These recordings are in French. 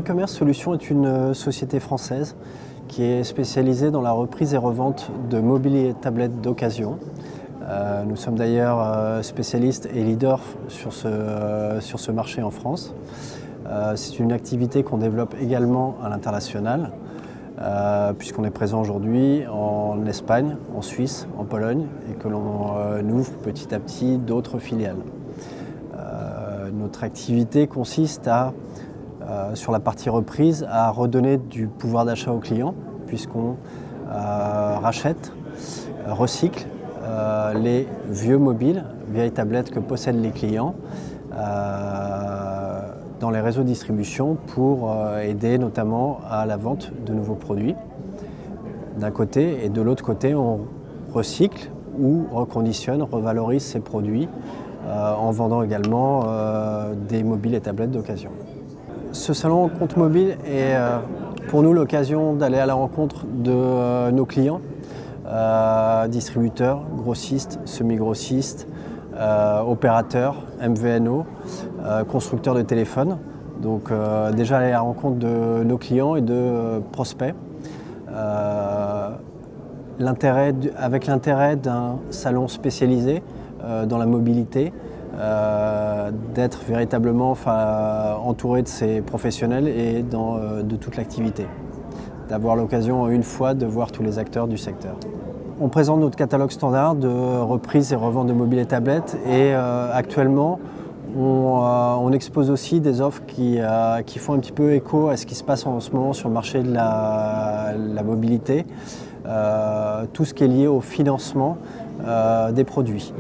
Recommerce Solutions est une société française qui est spécialisée dans la reprise et revente de mobilier et tablettes d'occasion. Nous sommes d'ailleurs spécialistes et leaders sur ce marché en France. C'est une activité qu'on développe également à l'international, puisqu'on est présent aujourd'hui en Espagne, en Suisse, en Pologne et que l'on ouvre petit à petit d'autres filiales. Notre activité consiste sur la partie reprise, à redonner du pouvoir d'achat aux clients, puisqu'on rachète, recycle les vieux mobiles, vieilles tablettes que possèdent les clients dans les réseaux de distribution pour aider notamment à la vente de nouveaux produits d'un côté, et de l'autre côté on recycle ou reconditionne, revalorise ces produits en vendant également des mobiles et tablettes d'occasion. Ce salon Compte Mobile est pour nous l'occasion d'aller à la rencontre de nos clients, distributeurs, grossistes, semi-grossistes, opérateurs, MVNO, constructeurs de téléphones. Donc déjà aller à la rencontre de nos clients et de prospects. Avec l'intérêt d'un salon spécialisé dans la mobilité, d'être véritablement entouré de ces professionnels et de toute l'activité. D'avoir l'occasion une fois de voir tous les acteurs du secteur. On présente notre catalogue standard de reprise et revente de mobiles et tablettes et actuellement on expose aussi des offres qui font un petit peu écho à ce qui se passe en ce moment sur le marché de la mobilité, tout ce qui est lié au financement des produits.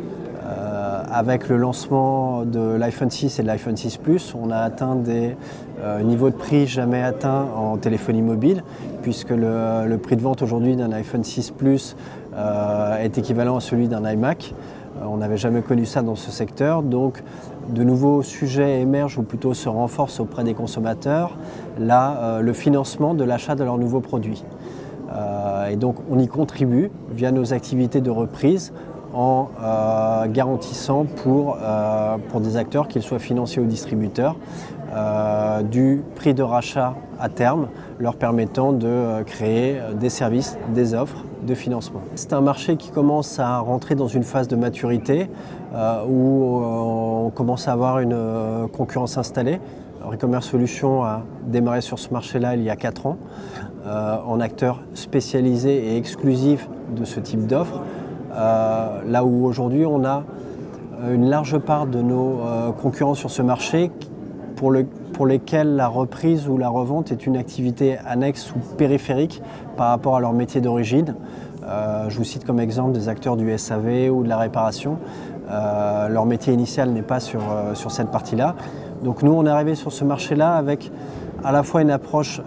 Avec le lancement de l'iPhone 6 et de l'iPhone 6 Plus, on a atteint des niveaux de prix jamais atteints en téléphonie mobile, puisque le prix de vente aujourd'hui d'un iPhone 6 Plus est équivalent à celui d'un iMac. On n'avait jamais connu ça dans ce secteur, donc de nouveaux sujets émergent ou plutôt se renforcent auprès des consommateurs, là le financement de l'achat de leurs nouveaux produits. Et donc on y contribue via nos activités de reprise, en garantissant pour des acteurs, qu'ils soient financiers ou distributeurs, du prix de rachat à terme, leur permettant de créer des services, des offres de financement. C'est un marché qui commence à rentrer dans une phase de maturité où on commence à avoir une concurrence installée. Recommerce Solutions a démarré sur ce marché-là il y a 4 ans, en acteur spécialisé et exclusif de ce type d'offres. Là où aujourd'hui on a une large part de nos concurrents sur ce marché pour lesquels la reprise ou la revente est une activité annexe ou périphérique par rapport à leur métier d'origine. Je vous cite comme exemple des acteurs du SAV ou de la réparation. Leur métier initial n'est pas sur cette partie-là. Donc nous on est arrivé sur ce marché-là avec à la fois une approche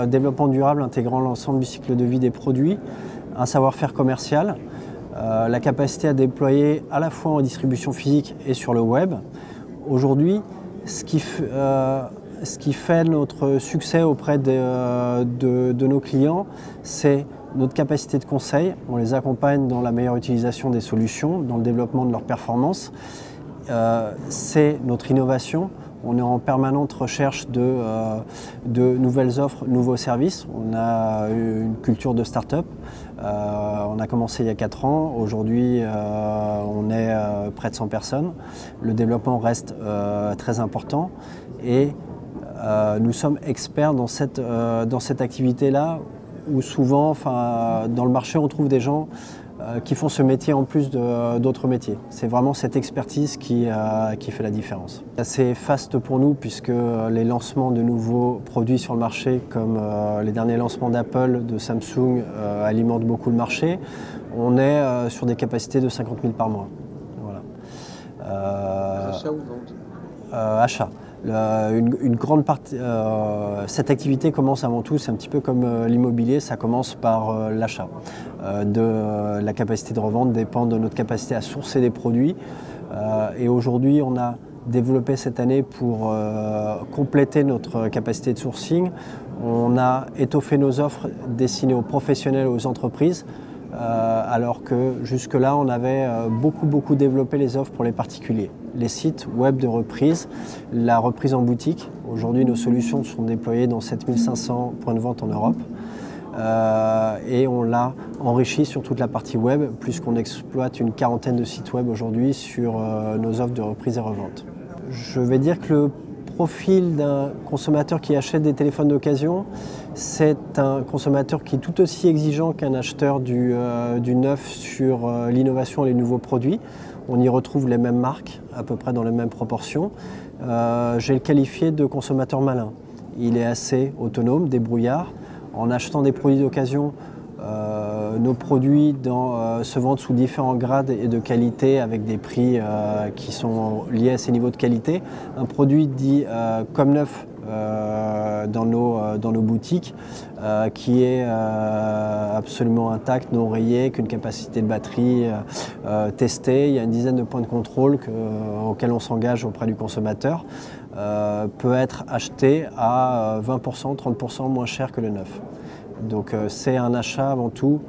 développement durable intégrant l'ensemble du cycle de vie des produits, un savoir-faire commercial, la capacité à déployer à la fois en distribution physique et sur le web. Aujourd'hui, ce qui fait notre succès auprès de nos clients, c'est notre capacité de conseil. On les accompagne dans la meilleure utilisation des solutions, dans le développement de leurs performances. C'est notre innovation. On est en permanente recherche de nouvelles offres, nouveaux services. On a une culture de start-up. On a commencé il y a 4 ans. Aujourd'hui, on est près de 100 personnes. Le développement reste très important et nous sommes experts dans cette activité-là où souvent, dans le marché, on trouve des gens qui font ce métier en plus d'autres métiers. C'est vraiment cette expertise qui fait la différence. C'est assez faste pour nous puisque les lancements de nouveaux produits sur le marché, comme les derniers lancements d'Apple, de Samsung, alimentent beaucoup le marché. On est sur des capacités de 50 000 par mois. Voilà. Achat ou vente ? Achat. Une grande partie, cette activité commence avant tout, c'est un petit peu comme l'immobilier, ça commence par l'achat. La capacité de revente dépend de notre capacité à sourcer des produits. Et aujourd'hui, on a développé cette année pour compléter notre capacité de sourcing. On a étoffé nos offres destinées aux professionnels et aux entreprises alors que jusque-là, on avait beaucoup développé les offres pour les particuliers. Les sites web de reprise, la reprise en boutique. Aujourd'hui, nos solutions sont déployées dans 7500 points de vente en Europe. Et on l'a enrichi sur toute la partie web, puisqu'on exploite une quarantaine de sites web aujourd'hui sur nos offres de reprise et revente. Je vais dire que le profil d'un consommateur qui achète des téléphones d'occasion, c'est un consommateur qui est tout aussi exigeant qu'un acheteur du neuf sur l'innovation et les nouveaux produits. On y retrouve les mêmes marques, à peu près dans les mêmes proportions. J'ai le qualifié de consommateur malin. Il est assez autonome, débrouillard. En achetant des produits d'occasion, nos produits se vendent sous différents grades et de qualité avec des prix qui sont liés à ces niveaux de qualité. Un produit dit comme neuf dans nos boutiques qui est absolument intact, non rayé, qu'une capacité de batterie testée. Il y a une dizaine de points de contrôle auxquels on s'engage auprès du consommateur. Peut être acheté à 20%, 30% moins cher que le neuf. Donc c'est un achat avant tout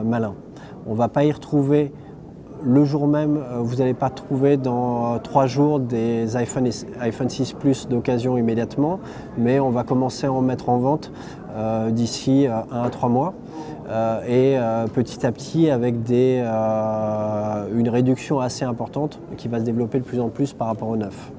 malin. On ne va pas y retrouver le jour même, vous n'allez pas trouver dans 3 jours des iPhone 6 Plus d'occasion immédiatement, mais on va commencer à en mettre en vente d'ici 1 à 3 mois. Et petit à petit avec une réduction assez importante qui va se développer de plus en plus par rapport au neuf.